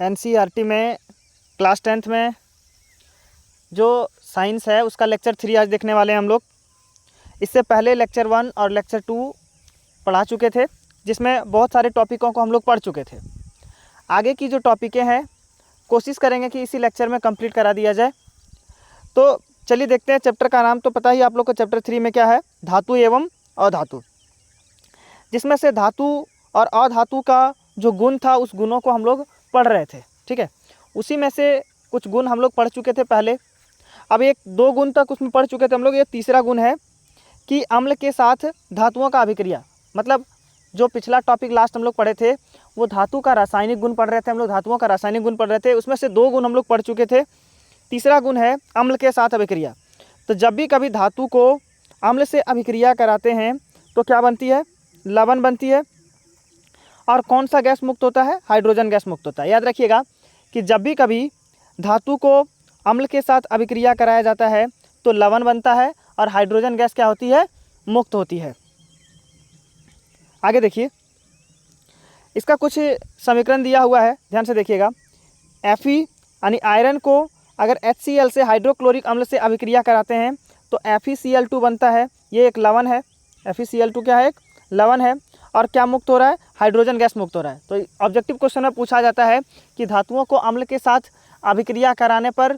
NCERT में class 10th में जो साइंस है उसका लेक्चर 3 आज देखने वाले हैं हम लोग। इससे पहले लेक्चर 1 और लेक्चर 2 पढ़ा चुके थे, जिसमें बहुत सारे टॉपिकों को हम लोग पढ़ चुके थे। आगे की जो टॉपिकें हैं कोशिश करेंगे कि इसी लेक्चर में कंप्लीट करा दिया जाए। तो चलिए देखते हैं। चैप्टर का नाम तो पता ही आप लोग को, चैप्टर 3 में क्या है, धातु एवं अधातु, जिसमें से धातु और अधातु का जो गुण था उस गुणों को हम लोग पढ़ रहे थे। ठीक है, उसी में से कुछ गुण हम लोग पढ़ चुके थे पहले। अब 1-2 गुण तक उसमें पढ़ चुके थे हम लोग। ये तीसरा गुण है कि अम्ल के साथ धातुओं का अभिक्रिया। मतलब जो पिछला टॉपिक लास्ट हम लोग पढ़े थे वो धातु का रासायनिक गुण पढ़ रहे थे हम लोग, धातुओं का रासायनिक गुण पढ़ रहे थे। उसमें से 2 गुण हम लोग पढ़ चुके थे। तीसरा गुण है अम्ल के साथ अभिक्रिया। तो जब भी कभी धातु को अम्ल से अभिक्रिया कराते हैं तो क्या बनती है, लवण बनती है। और कौन सा गैस मुक्त होता है, हाइड्रोजन गैस मुक्त होता है। याद रखिएगा कि जब भी कभी धातु को अम्ल के साथ अभिक्रिया कराया जाता है तो लवण बनता है और हाइड्रोजन गैस क्या होती है, मुक्त होती है। आगे देखिए, इसका कुछ समीकरण दिया हुआ है, ध्यान से देखिएगा। Fe यानी आयरन को अगर HCl से हाइड्रोक्लोरिक अम्ल से अभिक्रिया कराते हैं तो FeCl2 बनता है। ये एक लवण है। FeCl2 क्या है, एक लवण है। और क्या मुक्त हो रहा है, हाइड्रोजन गैस मुक्त हो रहा है। तो ऑब्जेक्टिव क्वेश्चन में पूछा जाता है कि धातुओं को अम्ल के साथ अभिक्रिया कराने पर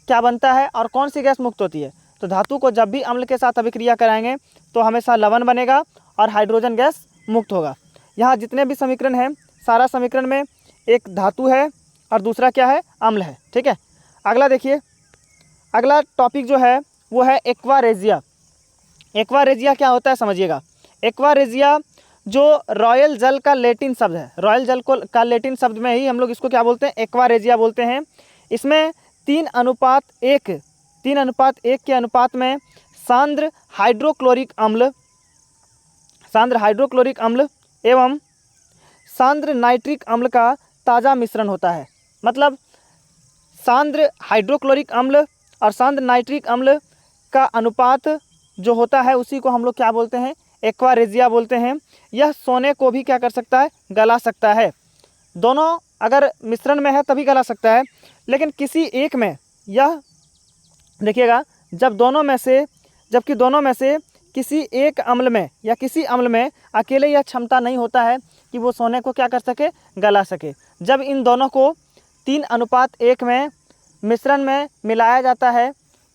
क्या बनता है और कौन सी गैस मुक्त होती है। तो धातु को जब भी अम्ल के साथ अभिक्रिया कराएंगे तो हमेशा लवण बनेगा और हाइड्रोजन गैस मुक्त होगा। यहाँ जितने भी समीकरण हैं सारा समीकरण में एक धातु है और दूसरा क्या है, अम्ल है। ठीक है, अगला देखिए। अगला टॉपिक जो है वो है एक्वा रेजिया। एक्वा रेजिया क्या होता है समझिएगा। एक्वा रेजिया जो रॉयल जल का लैटिन शब्द है, रॉयल जल को का लैटिन शब्द में ही हम लोग इसको क्या बोलते हैं, एक्वा रेजिया बोलते हैं। इसमें 3:1 के अनुपात में सांद्र हाइड्रोक्लोरिक अम्ल एवं सांद्र नाइट्रिक अम्ल का ताज़ा मिश्रण होता है। मतलब सांद्र हाइड्रोक्लोरिक अम्ल और सांद्र नाइट्रिक अम्ल का अनुपात जो होता है उसी को हम लोग क्या बोलते हैं, एक्वा रेजिया बोलते हैं। यह सोने को भी क्या कर सकता है, गला सकता है। दोनों अगर मिश्रण में है तभी गला सकता है, लेकिन किसी एक में यह देखिएगा, जबकि दोनों में से किसी एक अम्ल में या किसी अम्ल में अकेले यह क्षमता नहीं होता है कि वो सोने को क्या कर सके, गला सके। जब इन दोनों को 3:1 में मिश्रण में मिलाया जाता है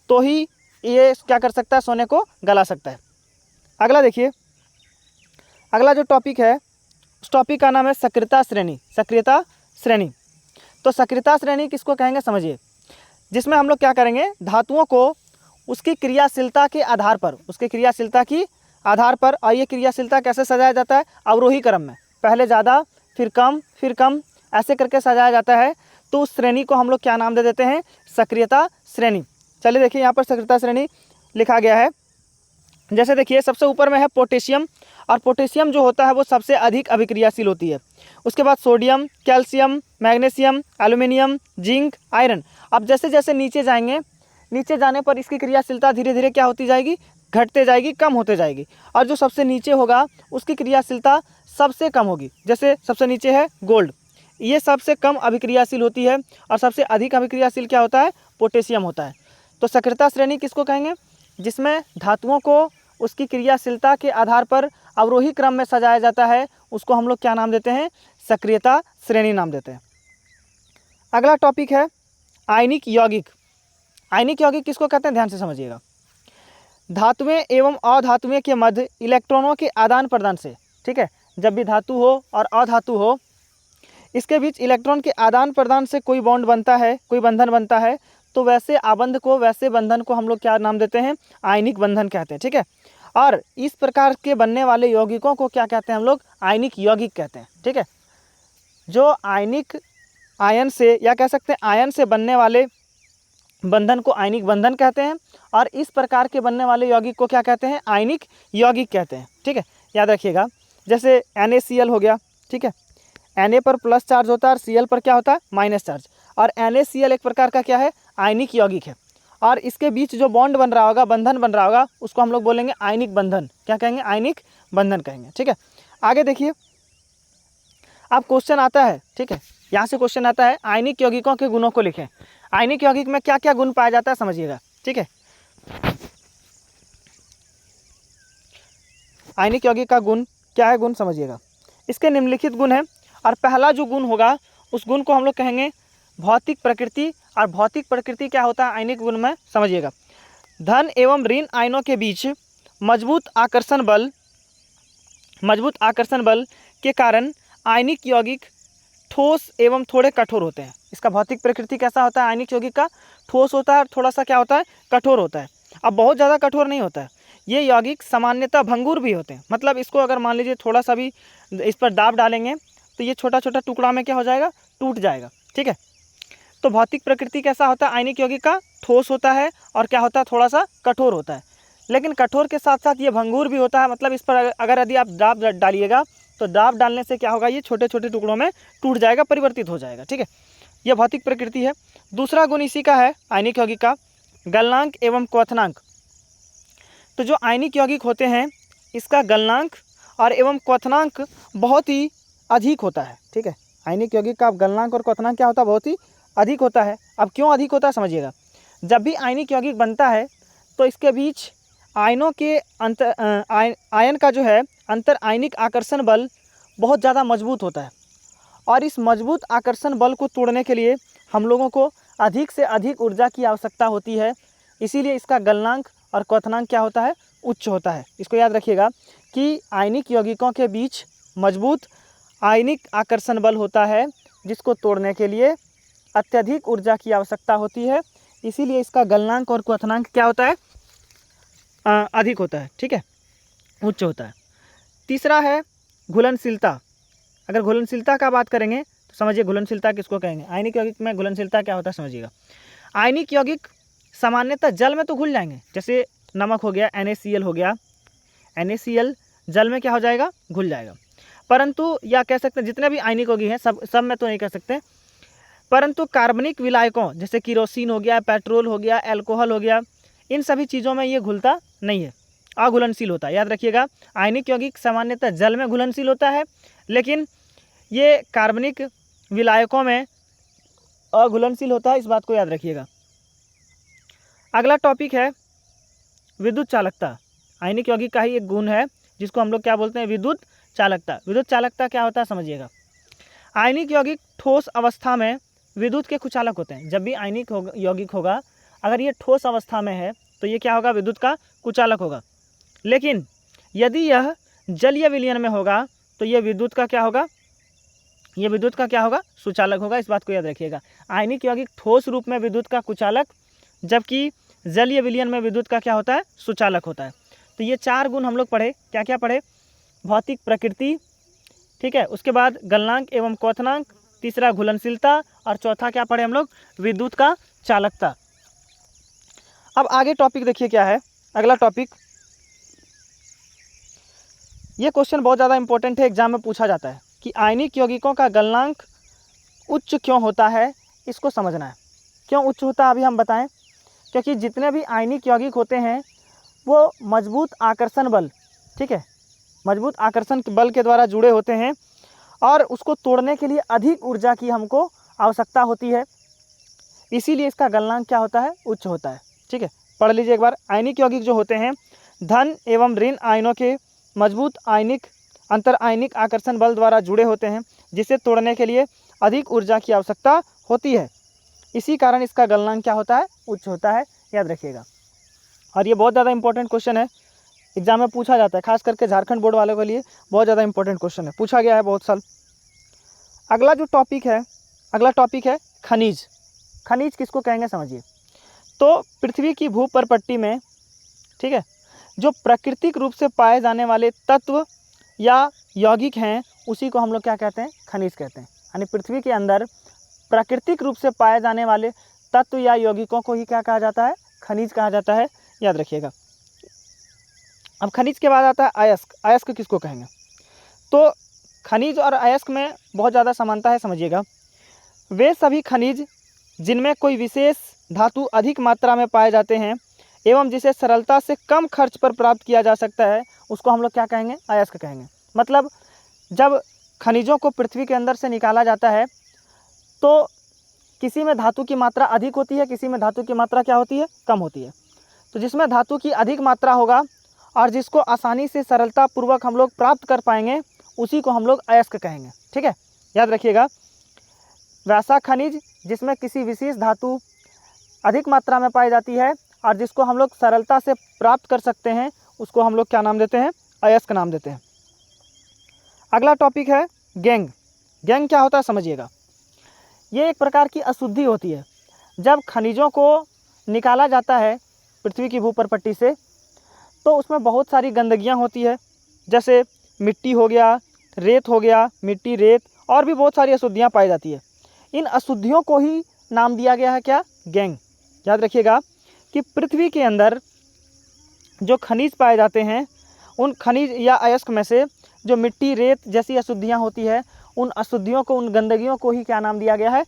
तो ही ये क्या कर सकता है, सोने को गला सकता है। अगला देखिए, अगला जो टॉपिक है उस टॉपिक का नाम है सक्रियता श्रेणी। सक्रियता श्रेणी, तो सक्रियता श्रेणी किसको कहेंगे समझिए। जिसमें हम लोग क्या करेंगे, धातुओं को उसकी क्रियाशीलता के आधार पर, और ये क्रियाशीलता कैसे सजाया जाता है, अवरोही क्रम में, पहले ज़्यादा फिर कम ऐसे करके सजाया जाता है। तो उस श्रेणी को हम लोग क्या नाम दे देते हैं, सक्रियता श्रेणी। चलिए देखिए, यहाँ पर सक्रियता श्रेणी लिखा गया है। जैसे देखिए, सबसे ऊपर में है पोटेशियम, और पोटेशियम जो होता है वो सबसे अधिक अभिक्रियाशील होती है। उसके बाद sodium, calcium, magnesium, aluminium, zinc, iron. अब जैसे जैसे नीचे जाएंगे, नीचे जाने पर इसकी क्रियाशीलता धीरे धीरे क्या होती जाएगी, घटते जाएगी, कम होते जाएगी। और जो सबसे नीचे होगा उसकी क्रियाशीलता सबसे कम होगी। जैसे सबसे नीचे है गोल्ड, ये सबसे कम अभिक्रियाशील होती है और सबसे अधिक अभिक्रियाशील क्या होता है, पोटेशियम होता है। तो सक्रियता श्रेणी किसको कहेंगे, जिसमें धातुओं को उसकी क्रियाशीलता के आधार पर अवरोही क्रम में सजाया जाता है, उसको हम लोग क्या नाम देते हैं, सक्रियता श्रेणी नाम देते हैं। अगला टॉपिक है आयनिक यौगिक। आयनिक यौगिक किसको कहते हैं, ध्यान से समझिएगा। धातुएं एवं अधातुएं के मध्य इलेक्ट्रॉनों के आदान प्रदान से, ठीक है, जब भी धातु हो और अधातु हो इसके बीच इलेक्ट्रॉन के आदान प्रदान से कोई बॉन्ड बनता है, कोई बंधन बनता है, तो वैसे बंधन को हम लोग क्या नाम देते हैं, आयनिक बंधन कहते हैं। ठीक है, और इस प्रकार के बनने वाले यौगिकों को क्या कहते हैं हम लोग, आयनिक यौगिक कहते हैं। ठीक है, जो आयन से या कह सकते हैं आयन से बनने वाले बंधन को आयनिक बंधन कहते हैं, और इस प्रकार के बनने वाले यौगिक को क्या कहते हैं, आयनिक यौगिक कहते हैं। ठीक है, याद रखिएगा। जैसे NaCl हो गया, ठीक है, Na पर प्लस चार्ज होता है और Cl पर क्या होता है, माइनस चार्ज। और NaCl एक प्रकार का क्या है, आयनिक यौगिक है। और इसके बीच जो बॉन्ड बन रहा होगा, बंधन बन रहा होगा, उसको हम लोग बोलेंगे आयनिक बंधन। क्या कहेंगे, आयनिक बंधन कहेंगे। ठीक है, आगे देखिए, अब क्वेश्चन आता है, ठीक है, यहाँ से क्वेश्चन आता है आयनिक यौगिकों के गुणों को लिखें। आयनिक यौगिक में क्या क्या गुण पाया जाता है समझिएगा, ठीक है। आयनिक यौगिक का गुण क्या है, गुण समझिएगा। इसके निम्नलिखित गुण हैं और पहला जो गुण होगा उस गुण को हम लोग कहेंगे भौतिक प्रकृति। और भौतिक प्रकृति क्या होता है आयनिक गुण में, समझिएगा। धन एवं ऋण आयनों के बीच मजबूत आकर्षण बल के कारण आयनिक यौगिक ठोस एवं थोड़े कठोर होते हैं। इसका भौतिक प्रकृति कैसा होता है आयनिक यौगिक का, ठोस होता है और थोड़ा सा क्या होता है, कठोर होता है। अब बहुत ज़्यादा कठोर नहीं होता है। ये यौगिक सामान्यतः भंगुर भी होते हैं, मतलब इसको अगर मान लीजिए थोड़ा सा भी इस पर दाब डालेंगे तो ये छोटा छोटा टुकड़ा में क्या हो जाएगा, टूट जाएगा, ठीक है। तो भौतिक प्रकृति कैसा होता है आयनिक यौगिक का, ठोस होता है और क्या होता है, थोड़ा सा कठोर होता है। लेकिन कठोर के साथ साथ ये भंगुर भी होता है, मतलब इस पर अगर यदि आप दाब डालिएगा तो दाब डालने से क्या होगा, ये छोटे छोटे टुकड़ों में टूट जाएगा, परिवर्तित हो जाएगा, ठीक है। यह भौतिक प्रकृति है। दूसरा गुण इसी का है आयनिक यौगिक का, गलनांक एवं क्वथनांक। तो जो आयनिक यौगिक होते हैं इसका गलनांक और एवं क्वथनांक बहुत ही अधिक होता है, ठीक है। आयनिक यौगिक का गलनांक और क्वथनांक क्या होता है, बहुत ही अधिक होता है। अब क्यों अधिक होता है समझिएगा। जब भी आयनिक यौगिक बनता है तो इसके बीच आयनों के आयन का जो है अंतर आयनिक आकर्षण बल बहुत ज़्यादा मजबूत होता है। और इस मजबूत आकर्षण बल को तोड़ने के लिए हम लोगों को अधिक से अधिक ऊर्जा की आवश्यकता होती है। इसीलिए इसका गलनांक और क्वथनांक क्या होता है, उच्च होता है। इसको याद रखिएगा कि आयनिक यौगिकों के बीच मजबूत आयनिक आकर्षण बल होता है जिसको तोड़ने के लिए अत्यधिक ऊर्जा की आवश्यकता होती है। इसीलिए इसका गलनांक और क्वथनांक क्या होता है, अधिक होता है, ठीक है, उच्च होता है। तीसरा है घुलनशीलता। अगर घुलनशीलता का बात करेंगे तो समझिए घुलनशीलता किसको कहेंगे। आयनिक यौगिक में घुलनशीलता क्या होता है समझिएगा। आयनिक यौगिक सामान्यतः जल में तो घुल जाएंगे, जैसे नमक हो गया, NaCl हो गया, NaCl जल में क्या हो जाएगा, घुल जाएगा। परंतु या कह सकते हैं जितने भी आयनिक यौगिक हैं सब में तो नहीं कह सकते, परंतु कार्बनिक विलायकों जैसे किरोसिन हो गया, पेट्रोल हो गया, एल्कोहल हो गया, इन सभी चीज़ों में ये घुलता नहीं है, अघुलनशील होता है। याद रखिएगा आयनिक यौगिक सामान्यतः जल में घुलनशील होता है, लेकिन ये कार्बनिक विलायकों में अघुलनशील होता है, इस बात को याद रखिएगा। अगला टॉपिक है विद्युत चालकता। आयनिक यौगिक का ही एक गुण है जिसको हम लोग क्या बोलते हैं, विद्युत चालकता। विद्युत चालकता क्या होता है समझिएगा। आयनिक यौगिक ठोस अवस्था में विद्युत के कुचालक होते हैं। जब भी आयनिक यौगिक होगा अगर ये ठोस अवस्था में है तो ये क्या होगा, विद्युत का कुचालक होगा। लेकिन यदि यह जलीय विलयन में होगा तो ये विद्युत का क्या होगा, ये विद्युत का क्या होगा, सुचालक होगा। इस बात को याद रखिएगा। आयनिक यौगिक ठोस रूप में विद्युत का कुचालक, जबकि जलीय विलयन में विद्युत का क्या होता है, सुचालक होता है। तो ये चार गुण हम लोग पढ़े, क्या क्या पढ़े, भौतिक प्रकृति, ठीक है, उसके बाद गलनांक एवं क्वथनांक, तीसरा घुलनशीलता और चौथा क्या पढ़े हम लोग, विद्युत का चालकता। अब आगे टॉपिक देखिए क्या है, अगला टॉपिक। ये क्वेश्चन बहुत ज़्यादा इंपॉर्टेंट है, एग्जाम में पूछा जाता है कि आयनिक यौगिकों का गलनांक उच्च क्यों होता है, इसको समझना है। क्यों उच्च होता है अभी हम बताएं। क्योंकि जितने भी आयनिक यौगिक होते हैं वो मजबूत आकर्षण बल, ठीक है, मजबूत आकर्षण बल के द्वारा जुड़े होते हैं और उसको तोड़ने के लिए अधिक ऊर्जा की हमको आवश्यकता होती है। इसीलिए इसका गलनांक क्या होता है, उच्च होता है, ठीक है। पढ़ लीजिए एक बार। आयनिक यौगिक जो होते हैं धन एवं ऋण आयनों के मजबूत आयनिक अंतर आयनिक आकर्षण बल द्वारा जुड़े होते हैं, जिसे तोड़ने के लिए अधिक ऊर्जा की आवश्यकता होती है। इसी कारण इसका गलनांक क्या होता है, उच्च होता है, याद रखिएगा। और ये बहुत ज़्यादा इंपॉर्टेंट क्वेश्चन है, एग्जाम में पूछा जाता है, खास करके झारखंड बोर्ड वालों के लिए बहुत ज़्यादा इंपॉर्टेंट क्वेश्चन है, पूछा गया है बहुत साल। अगला जो टॉपिक है, अगला टॉपिक है खनिज। खनिज किसको कहेंगे समझिए। तो पृथ्वी की भूपर्पट्टी में, ठीक है, जो प्राकृतिक रूप से पाए जाने वाले तत्व या यौगिक हैं उसी को हम लोग क्या कहते हैं, खनिज कहते हैं। यानी पृथ्वी के अंदर प्राकृतिक रूप से पाए जाने वाले तत्व या यौगिकों को ही क्या कहा जाता है, खनिज कहा जाता है, याद रखिएगा। अब खनिज के बाद आता है अयस्क। अयस्क किसको कहेंगे। तो खनिज और अयस्क में बहुत ज़्यादा समानता है, समझिएगा। वे सभी खनिज जिनमें कोई विशेष धातु अधिक मात्रा में पाए जाते हैं एवं जिसे सरलता से कम खर्च पर प्राप्त किया जा सकता है उसको हम लोग क्या कहेंगे, अयस्क कहेंगे। मतलब जब खनिजों को पृथ्वी के अंदर से निकाला जाता है तो किसी में धातु की मात्रा अधिक होती है, किसी में धातु की मात्रा क्या होती है, कम होती है। तो जिसमें धातु की अधिक मात्रा होगा और जिसको आसानी से सरलतापूर्वक हम लोग प्राप्त कर पाएंगे उसी को हम लोग अयस्क कहेंगे। ठीक है, याद रखिएगा। वैसा खनिज जिसमें किसी विशेष धातु अधिक मात्रा में पाई जाती है और जिसको हम लोग सरलता से प्राप्त कर सकते हैं उसको हम लोग क्या नाम देते हैं, अयस्क नाम देते हैं। अगला टॉपिक है गैंग। गैंग क्या होता है समझिएगा। ये एक प्रकार की अशुद्धि होती है। जब खनिजों को निकाला जाता है पृथ्वी की भूपरपट्टी से तो उसमें बहुत सारी गंदगियाँ होती है, जैसे मिट्टी हो गया, रेत हो गया, मिट्टी, रेत और भी बहुत सारी अशुद्धियाँ पाई जाती है। इन अशुद्धियों को ही नाम दिया गया है क्या, गैंग। याद रखिएगा कि पृथ्वी के अंदर जो खनिज पाए जाते हैं उन खनिज या अयस्क में से जो मिट्टी, रेत जैसी अशुद्धियाँ होती है उन अशुद्धियों को, उन गंदगियों को ही क्या नाम दिया गया है,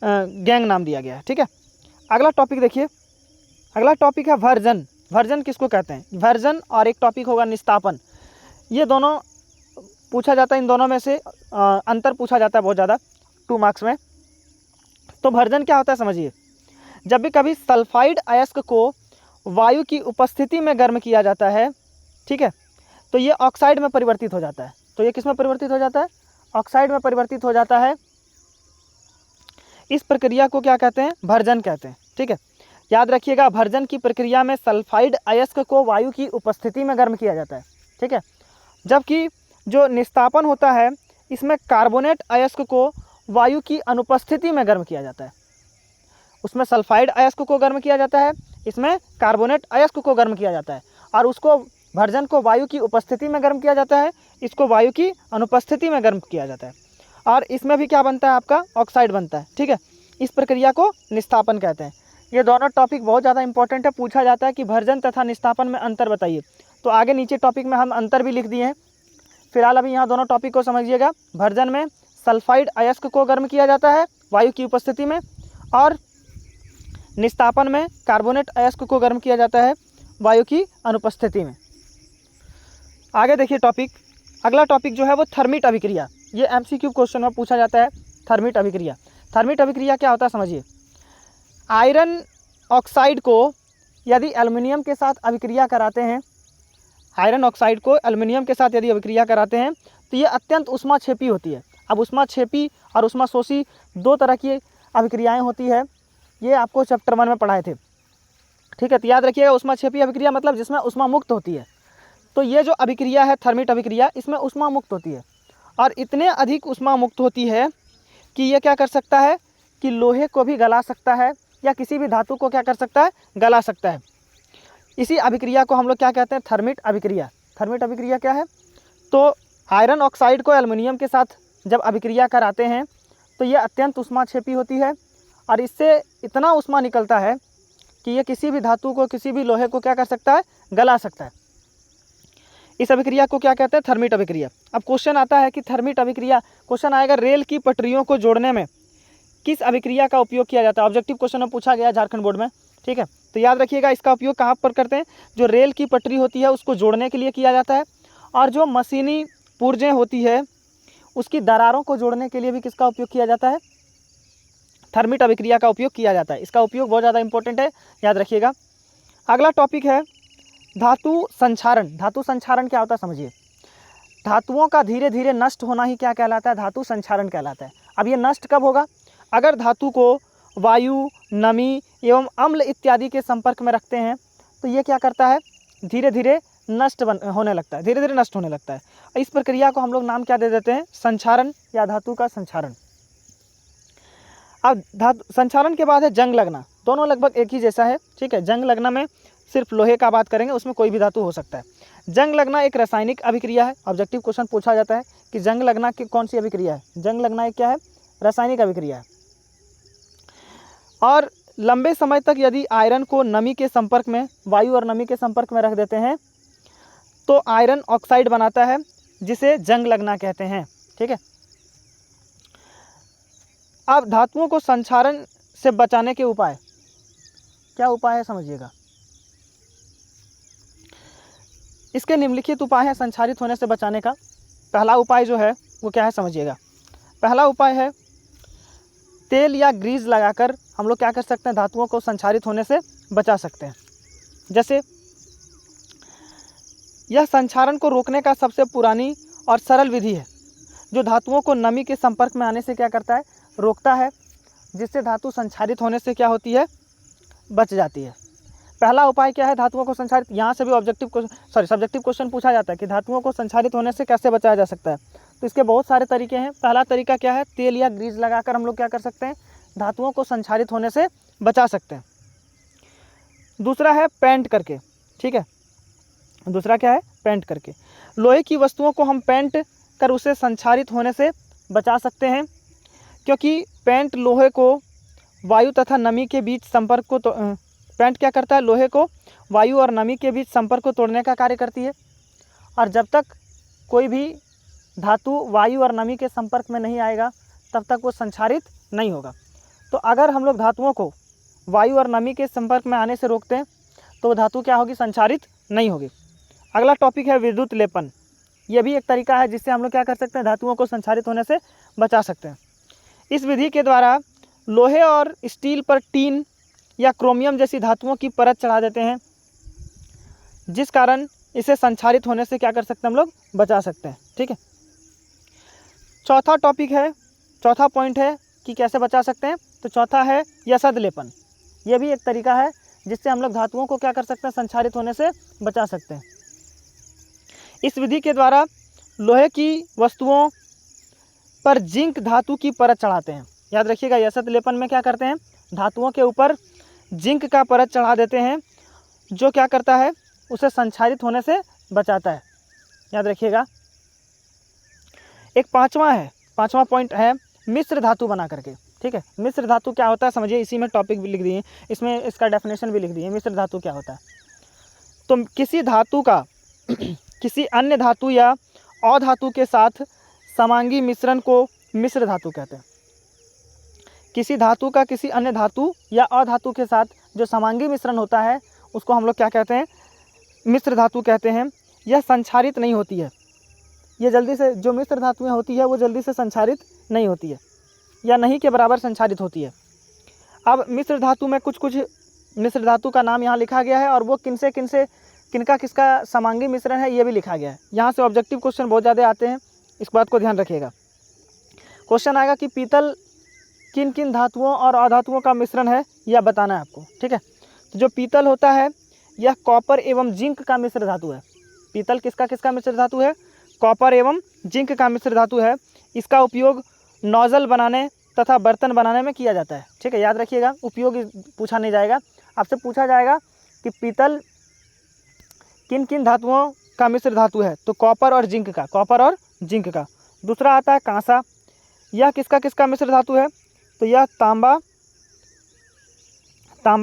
गैंग नाम दिया गया है। ठीक है, अगला टॉपिक देखिए। अगला टॉपिक है वर्जन। वर्जन किसको कहते हैं, वर्जन, और एक टॉपिक होगा निस्तापन। ये दोनों पूछा जाता है, इन दोनों में से अंतर पूछा जाता है बहुत ज़्यादा 2 मार्क्स में। तो वर्जन क्या होता है समझिए। जब भी कभी सल्फाइड अयस्क को वायु की उपस्थिति में गर्म किया जाता है, ठीक है, तो ये ऑक्साइड में परिवर्तित हो जाता है। तो ये किस में परिवर्तित हो जाता है, ऑक्साइड में परिवर्तित हो जाता है। इस प्रक्रिया को क्या कहते हैं, भर्जन कहते हैं। ठीक है, याद रखिएगा, भर्जन की प्रक्रिया में सल्फाइड अयस्क को वायु की उपस्थिति में गर्म किया जाता है। ठीक है, जबकि जो निस्तापन होता है इसमें कार्बोनेट अयस्क को वायु की अनुपस्थिति में गर्म किया जाता है। उसमें सल्फाइड अयस्क को गर्म किया जाता है, इसमें कार्बोनेट अयस्क को गर्म किया जाता है, और उसको भर्जन को वायु की उपस्थिति में गर्म किया जाता है, इसको वायु की अनुपस्थिति में गर्म किया जाता है, और इसमें भी क्या बनता है आपका, ऑक्साइड बनता है। ठीक है, इस प्रक्रिया को निस्तापन कहते हैं। ये दोनों टॉपिक बहुत ज़्यादा इंपॉर्टेंट है, पूछा जाता है कि भर्जन तथा निस्तापन में अंतर बताइए। तो आगे नीचे टॉपिक में हम अंतर भी लिख दिए हैं। फिलहाल अभी यहाँ दोनों टॉपिक को समझिएगा। भर्जन में सल्फाइड अयस्क को गर्म किया जाता है वायु की उपस्थिति में, और निस्तापन में कार्बोनेट अयस्क को गर्म किया जाता है वायु की अनुपस्थिति में। आगे देखिए टॉपिक। अगला टॉपिक जो है वो थर्मिट अभिक्रिया। ये MCQ क्वेश्चन में पूछा जाता है, थर्मिट अभिक्रिया। थर्मिट अभिक्रिया क्या होता है समझिए। आयरन ऑक्साइड को यदि एल्युमिनियम के साथ अभिक्रिया कराते हैं, आयरन ऑक्साइड को एल्युमिनियम के साथ यदि अभिक्रिया कराते हैं तो ये अत्यंत ऊष्माक्षेपी होती है। अब ऊष्माक्षेपी और ऊष्माशोषी 2 तरह की अभिक्रियाएं होती है, ये आपको चैप्टर 1 में पढ़ाए थे। ठीक है, तो याद रखिएगा, ऊष्माक्षेपी अभिक्रिया मतलब जिसमें ऊष्मा मुक्त होती है। तो ये जो अभिक्रिया है थर्मिट अभिक्रिया, इसमें ऊष्मा मुक्त होती है, और इतने अधिक ऊष्मा मुक्त होती है कि ये क्या कर सकता है कि लोहे को भी गला सकता है या किसी भी धातु को क्या कर सकता है, गला सकता है। इसी अभिक्रिया को हम लोग क्या कहते हैं, थर्मिट अभिक्रिया। थर्मिट अभिक्रिया क्या है, तो आयरन ऑक्साइड को एल्युमिनियम के साथ जब अभिक्रिया कराते हैं तो ये अत्यंत ऊष्माक्षेपी होती है, और इससे इतना ऊष्मा निकलता है कि ये किसी भी धातु को, किसी भी लोहे को क्या कर सकता है, गला सकता है। इस अभिक्रिया को क्या कहते हैं, थर्मिट अभिक्रिया। अब क्वेश्चन आता है कि थर्मिट अभिक्रिया, क्वेश्चन आएगा रेल की पटरियों को जोड़ने में किस अभिक्रिया का उपयोग किया जाता है। ऑब्जेक्टिव क्वेश्चन में पूछा गया झारखंड बोर्ड में। ठीक है, तो याद रखिएगा इसका उपयोग कहाँ पर करते हैं, जो रेल की पटरी होती है उसको जोड़ने के लिए किया जाता है, और जो मशीनी पुर्जें होती है उसकी दरारों को जोड़ने के लिए भी किसका उपयोग किया जाता है, थर्मिट अभिक्रिया का उपयोग किया जाता है। इसका उपयोग बहुत ज़्यादा इंपॉर्टेंट है, याद रखिएगा। अगला टॉपिक है धातु संक्षारण। धातु संक्षारण क्या होता है समझिए। धातुओं का धीरे धीरे नष्ट होना ही क्या कहलाता है, धातु संक्षारण कहलाता है। अब ये नष्ट कब होगा, अगर धातु को वायु, नमी एवं अम्ल इत्यादि के संपर्क में रखते हैं तो ये क्या करता है, धीरे धीरे नष्ट होने लगता है, धीरे धीरे नष्ट होने लगता है। इस प्रक्रिया को हम लोग नाम क्या दे देते हैं, संक्षारण या धातु का संक्षारण। अब धातु संक्षारण के बाद है जंग लगना। दोनों लगभग एक ही जैसा है। ठीक है, जंग लगना में सिर्फ लोहे का बात करेंगे, उसमें कोई भी धातु हो सकता है। जंग लगना एक रासायनिक अभिक्रिया है। ऑब्जेक्टिव क्वेश्चन पूछा जाता है कि जंग लगना की कौन सी अभिक्रिया है। जंग लगना एक क्या है, रासायनिक अभिक्रिया है। और लंबे समय तक यदि आयरन को नमी के संपर्क में, वायु और नमी के संपर्क में रख देते हैं तो आयरन ऑक्साइड बनाता है, जिसे जंग लगना कहते हैं। ठीक है, अब धातुओं को संक्षारण से बचाने के उपाय, क्या उपाय है समझिएगा। इसके निम्नलिखित उपाय हैं संक्षारित होने से बचाने का। पहला उपाय जो है वो क्या है समझिएगा। पहला उपाय है तेल या ग्रीस लगाकर हम लोग क्या कर सकते हैं, धातुओं को संक्षारित होने से बचा सकते हैं। जैसे यह संक्षारण को रोकने का सबसे पुरानी और सरल विधि है, जो धातुओं को नमी के संपर्क में आने से क्या करता है, रोकता है, जिससे धातु संक्षारित होने से क्या होती है, बच जाती है। पहला उपाय क्या है, धातुओं को संक्षारित, यहाँ से भी सब्जेक्टिव क्वेश्चन पूछा जाता है कि धातुओं को संक्षारित होने से कैसे बचाया जा सकता है। तो इसके बहुत सारे तरीके हैं। पहला तरीका क्या है, तेल या ग्रीस लगाकर हम लोग क्या कर सकते हैं, धातुओं को संक्षारित होने से बचा सकते हैं। दूसरा है पेंट करके, ठीक है, दूसरा क्या है, पेंट करके। लोहे की वस्तुओं को हम पेंट कर उसे संक्षारित होने से बचा सकते हैं, क्योंकि पेंट लोहे को वायु तथा नमी के बीच संपर्क को पेंट क्या करता है, लोहे को वायु और नमी के बीच संपर्क को तोड़ने का कार्य करती है। और जब तक कोई भी धातु वायु और नमी के संपर्क में नहीं आएगा तब तक वो संक्षारित नहीं होगा। तो अगर हम लोग धातुओं को वायु और नमी के संपर्क में आने से रोकते हैं तो धातु क्या होगी, संक्षारित नहीं होगी। अगला टॉपिक है विद्युत लेपन। यह भी एक तरीका है जिससे हम लोग क्या कर सकते हैं, धातुओं को संक्षारित होने से बचा सकते हैं। इस विधि के द्वारा लोहे और स्टील पर टीन या क्रोमियम जैसी धातुओं की परत चढ़ा देते हैं, जिस कारण इसे संक्षारित होने से क्या कर सकते हैं, हम लोग बचा सकते हैं। ठीक है, चौथा टॉपिक है, चौथा पॉइंट है कि कैसे बचा सकते हैं। तो चौथा है यसद लेपन। यह भी एक तरीका है जिससे हम लोग धातुओं को क्या कर सकते हैं, संक्षारित होने से बचा सकते हैं। इस विधि के द्वारा लोहे की वस्तुओं पर जिंक धातु की परत चढ़ाते हैं। याद रखिएगा, यसद लेपन में क्या करते हैं, धातुओं के ऊपर जिंक का परत चढ़ा देते हैं, जो क्या करता है, उसे संक्षारित होने से बचाता है। याद रखिएगा। एक पांचवा पॉइंट है मिश्र धातु बना करके। ठीक है, मिश्र धातु क्या होता है समझिए, इसी में टॉपिक भी लिख दिए, इसमें इसका डेफिनेशन भी लिख दिए। मिश्र धातु क्या होता है, तो किसी धातु का किसी अन्य धातु या अधातु के साथ समांगी मिश्रण को मिश्र धातु कहते हैं। किसी धातु का किसी अन्य धातु या अधातु के साथ जो समांगी मिश्रण होता है उसको हम लोग क्या कहते हैं, मिश्र धातु कहते हैं। यह संक्षारित नहीं होती है, ये जल्दी से, जो मिश्र धातुएं होती है वो जल्दी से संक्षारित नहीं होती है या नहीं के बराबर संक्षारित होती है। अब मिश्र धातु में कुछ मिश्र धातु का नाम यहाँ लिखा गया है और वो किनका किसका समांगी मिश्रण है ये भी लिखा गया है। यहाँ से ऑब्जेक्टिव क्वेश्चन बहुत ज़्यादा आते हैं, इस बात को ध्यान रखिएगा। क्वेश्चन आएगा कि पीतल किन किन धातुओं और अधातुओं का मिश्रण है, यह बताना है आपको। ठीक है, तो जो पीतल होता है यह कॉपर एवं जिंक का मिश्र धातु है। पीतल किसका मिश्र धातु है, कॉपर एवं जिंक का मिश्र धातु है। इसका उपयोग नोजल बनाने तथा बर्तन बनाने में किया जाता है। ठीक है, याद रखिएगा, उपयोग पूछा नहीं जाएगा, आपसे पूछा जाएगा कि पीतल किन किन धातुओं का मिश्र धातु है, तो कॉपर और जिंक का। दूसरा आता है कांसा, यह किसका मिश्र धातु है, तो यह तांबा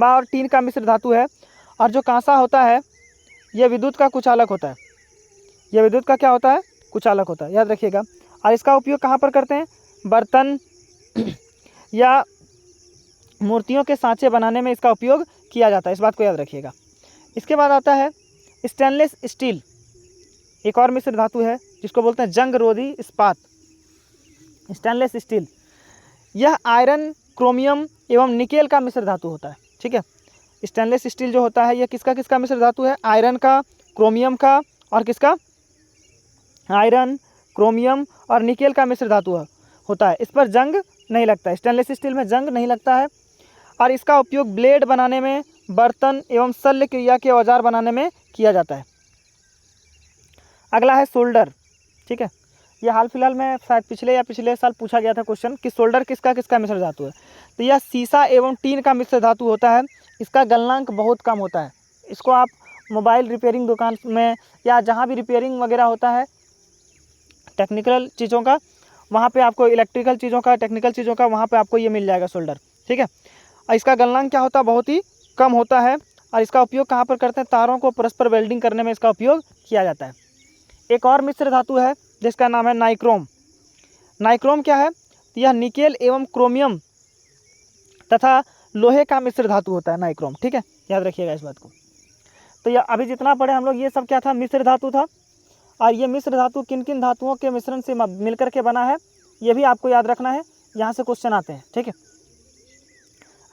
और टीन का मिश्र धातु है। और जो कांसा होता है यह विद्युत का कुचालक होता है, यह विद्युत का क्या होता है, कुचालक होता है, याद रखिएगा। और इसका उपयोग कहाँ पर करते हैं, बर्तन या मूर्तियों के सांचे बनाने में इसका उपयोग किया जाता है, इस बात को याद रखिएगा। इसके बाद आता है स्टेनलेस स्टील, एक और मिश्र धातु है जिसको बोलते हैं जंग रोधी इस्पात। स्टेनलेस स्टील यह आयरन, क्रोमियम एवं निकेल का मिश्र धातु होता है। ठीक है, स्टेनलेस स्टील जो होता है यह किसका मिश्र धातु है, आयरन का, क्रोमियम का और किसका, आयरन, क्रोमियम और निकेल का मिश्र धातु होता है। इस पर जंग नहीं लगता है, स्टेनलेस स्टील में जंग नहीं लगता है। और इसका उपयोग ब्लेड बनाने में, बर्तन एवं शल्य क्रिया के औजार बनाने में किया जाता है। अगला है सोल्डर। ठीक है, यह हाल फिलहाल में शायद पिछले साल पूछा गया था क्वेश्चन कि सोल्डर किसका मिश्र धातु है। तो यह सीसा एवं टीन का मिश्र धातु होता है। इसका गलनांक बहुत कम होता है। इसको आप मोबाइल रिपेयरिंग दुकान में या जहाँ भी रिपेयरिंग वगैरह होता है टेक्निकल चीज़ों का, वहाँ पे आपको इलेक्ट्रिकल चीज़ों का, टेक्निकल चीज़ों का, वहाँ पे आपको ये मिल जाएगा सोल्डर। ठीक है, और इसका गलनांक क्या होता है, बहुत ही कम होता है। और इसका उपयोग कहाँ पर करते हैं, तारों को परस्पर वेल्डिंग करने में इसका उपयोग किया जाता है। एक और मिश्र धातु है जिसका नाम है नाइक्रोम। नाइक्रोम क्या है, तो यह निकेल एवं क्रोमियम तथा लोहे का मिश्र धातु होता है नाइक्रोम। ठीक है, याद रखिएगा इस बात को। तो यह अभी जितना पढ़े हम लोग, ये सब क्या था, मिश्र धातु था। और ये मिश्र धातु किन किन धातुओं के मिश्रण से मिलकर के बना है, ये भी आपको याद रखना है, यहाँ से क्वेश्चन आते हैं। ठीक है,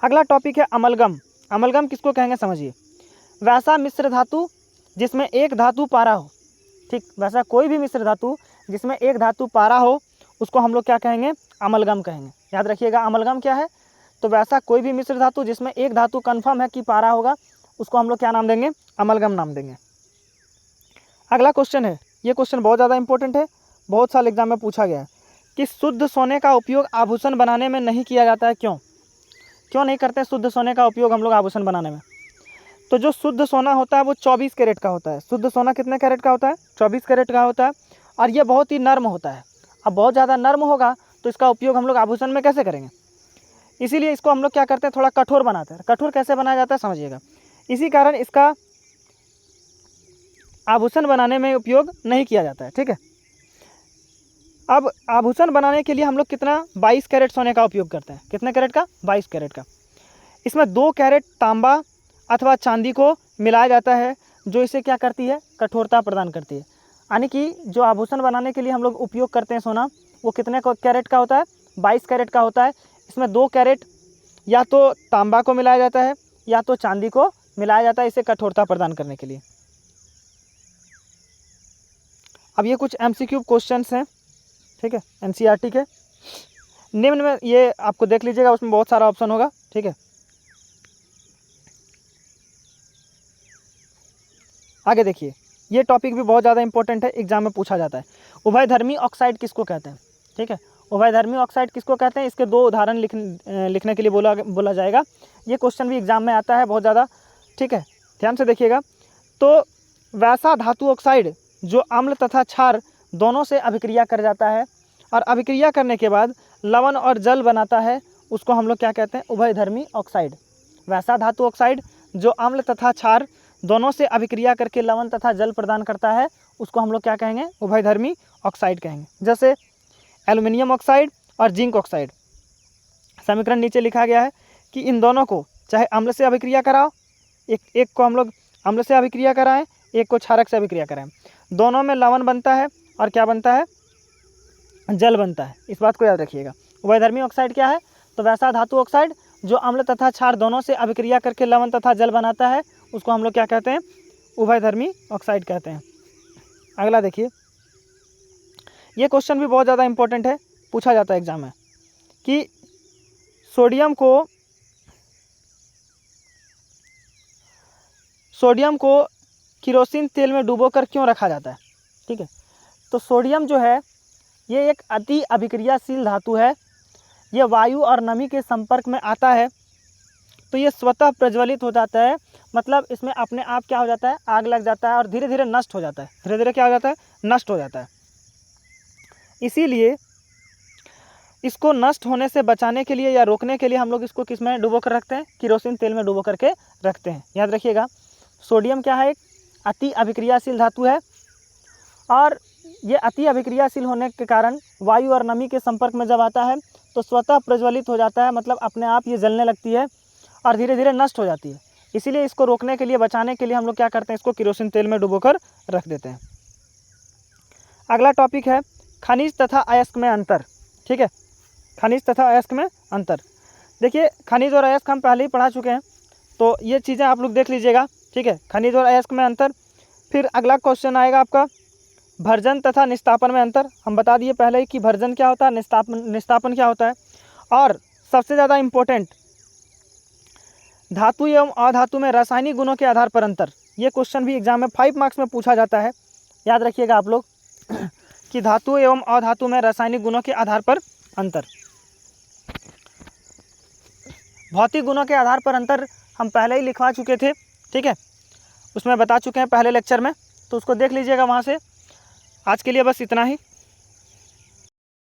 अगला टॉपिक है अमलगम। अमलगम किसको कहेंगे समझिए। वैसा मिश्र धातु जिसमें एक धातु पारा हो, ठीक, वैसा कोई भी मिश्र धातु जिसमें एक धातु पारा हो उसको हम लोग क्या कहेंगे, अमलगम कहेंगे। याद रखिएगा अमलगम क्या है, तो वैसा कोई भी मिश्र धातु जिसमें एक धातु कन्फर्म है कि पारा होगा उसको हम लोग क्या नाम देंगे, अमलगम नाम देंगे। अगला क्वेश्चन है, ये क्वेश्चन बहुत ज़्यादा इंपॉर्टेंट है, बहुत साल एग्जाम में पूछा गया है कि शुद्ध सोने का उपयोग आभूषण बनाने में नहीं किया जाता है, क्यों नहीं करते शुद्ध सोने का उपयोग हम लोग आभूषण बनाने में। तो जो शुद्ध सोना होता है वो 24 कैरेट का होता है। शुद्ध सोना कितने कैरेट का होता है, 24 कैरेट का होता है, और ये बहुत ही नर्म होता है। अब बहुत ज़्यादा नर्म होगा तो इसका उपयोग हम लोग आभूषण में कैसे करेंगे, इसीलिए इसको हम लोग क्या करते हैं, थोड़ा कठोर बनाते हैं। कठोर कैसे बनाया जाता है समझिएगा, इसी कारण इसका आभूषण बनाने में उपयोग नहीं किया जाता है, ठीक है। अब आभूषण बनाने के लिए हम लोग कितना 22 कैरेट सोने का उपयोग करते हैं। कितने कैरेट का, 22 कैरेट का। इसमें 2 कैरेट तांबा अथवा चांदी को मिलाया जाता है, जो इसे क्या करती है, कठोरता प्रदान करती है। यानी कि जो आभूषण बनाने के लिए हम लोग उपयोग करते हैं सोना, वो कितने कैरेट का होता है, 22 कैरेट का होता है। इसमें 2 कैरेट या तो तांबा को मिलाया जाता है या तो चांदी को मिलाया जाता है, इसे कठोरता प्रदान करने के लिए। अब ये कुछ MCQ क्वेश्चंस हैं, ठीक है, NCERT के। निम्न में ये आपको देख लीजिएगा, उसमें बहुत सारा ऑप्शन होगा, ठीक है। आगे देखिए, ये टॉपिक भी बहुत ज़्यादा इंपॉर्टेंट है, एग्जाम में पूछा जाता है। उभयधर्मी ऑक्साइड किसको कहते हैं, ठीक है। उभयधर्मी ऑक्साइड किसको कहते हैं, इसके 2 उदाहरण लिखने के लिए बोला जाएगा। ये क्वेश्चन भी एग्जाम में आता है बहुत ज़्यादा, ठीक है, ध्यान से देखिएगा। तो वैसा धातु ऑक्साइड जो अम्ल तथा क्षार दोनों से अभिक्रिया कर जाता है और अभिक्रिया करने के बाद लवण और जल बनाता है, उसको हम लोग क्या कहते हैं, उभयधर्मी ऑक्साइड। वैसा धातु ऑक्साइड जो अम्ल तथा क्षार दोनों से अभिक्रिया करके लवण तथा जल प्रदान करता है, उसको हम लोग क्या कहेंगे, उभयधर्मी ऑक्साइड कहेंगे। जैसे एल्युमिनियम ऑक्साइड और जिंक ऑक्साइड। समीकरण नीचे लिखा गया है कि इन दोनों को चाहे अम्ल से अभिक्रिया कराओ, एक को हम लोग अम्ल से अभिक्रिया कराएं, एक को क्षारक से अभिक्रिया कराएं, दोनों में लवण बनता है और क्या बनता है, जल बनता है। इस बात को याद रखिएगा। उभयधर्मी ऑक्साइड क्या है, तो वैसा धातु ऑक्साइड जो अम्ल तथा क्षार दोनों से अभिक्रिया करके लवण तथा जल बनाता है, उसको हम लोग क्या कहते हैं, उभयधर्मी ऑक्साइड कहते हैं। अगला देखिए, ये क्वेश्चन भी बहुत ज़्यादा इंपॉर्टेंट है, पूछा जाता है एग्जाम में कि सोडियम को केरोसिन तेल में डुबोकर क्यों रखा जाता है, ठीक है। तो सोडियम जो है ये एक अति अभिक्रियाशील धातु है, यह वायु और नमी के संपर्क में आता है तो ये स्वतः प्रज्वलित हो जाता है, मतलब इसमें अपने आप क्या हो जाता है, आग लग जाता है और धीरे धीरे नष्ट हो जाता है। धीरे धीरे क्या हो जाता है, नष्ट हो जाता है। इसीलिए इसको नष्ट होने से बचाने के लिए या रोकने के लिए हम लोग इसको किस में डुबो कर रखते हैं, केरोसिन तेल में डुबो करके रखते हैं। याद रखिएगा, सोडियम क्या है, एक अति अभिक्रियाशील धातु है और ये अति अभिक्रियाशील होने के कारण वायु और नमी के संपर्क में जब आता है तो स्वतः प्रज्वलित हो जाता है, मतलब अपने आप ये जलने लगती है और धीरे धीरे नष्ट हो जाती है। इसीलिए इसको रोकने के लिए, बचाने के लिए हम लोग क्या करते हैं, इसको केरोसिन तेल में डुबोकर रख देते हैं। अगला टॉपिक है खनिज तथा अयस्क में अंतर, ठीक है। खनिज तथा अयस्क में अंतर। देखिए, खनिज और अयस्क हम पहले ही पढ़ा चुके हैं, तो ये चीज़ें आप लोग देख लीजिएगा, ठीक है। खनिज और अयस्क में अंतर। फिर अगला क्वेश्चन आएगा आपका भर्जन तथा निस्तापन में अंतर। हम बता दिए पहले ही कि भर्जन क्या होता है, निस्तापन क्या होता है। और सबसे ज़्यादा इम्पोर्टेंट, धातु एवं अधातु में रासायनिक गुणों के आधार पर अंतर। ये क्वेश्चन भी एग्जाम में 5 मार्क्स में पूछा जाता है, याद रखिएगा आप लोग कि धातु एवं अधातु में रासायनिक गुणों के आधार पर अंतर। भौतिक गुणों के आधार पर अंतर हम पहले ही लिखवा चुके थे, ठीक है, उसमें बता चुके हैं पहले लेक्चर में, तो उसको देख लीजिएगा वहाँ से। आज के लिए बस इतना ही।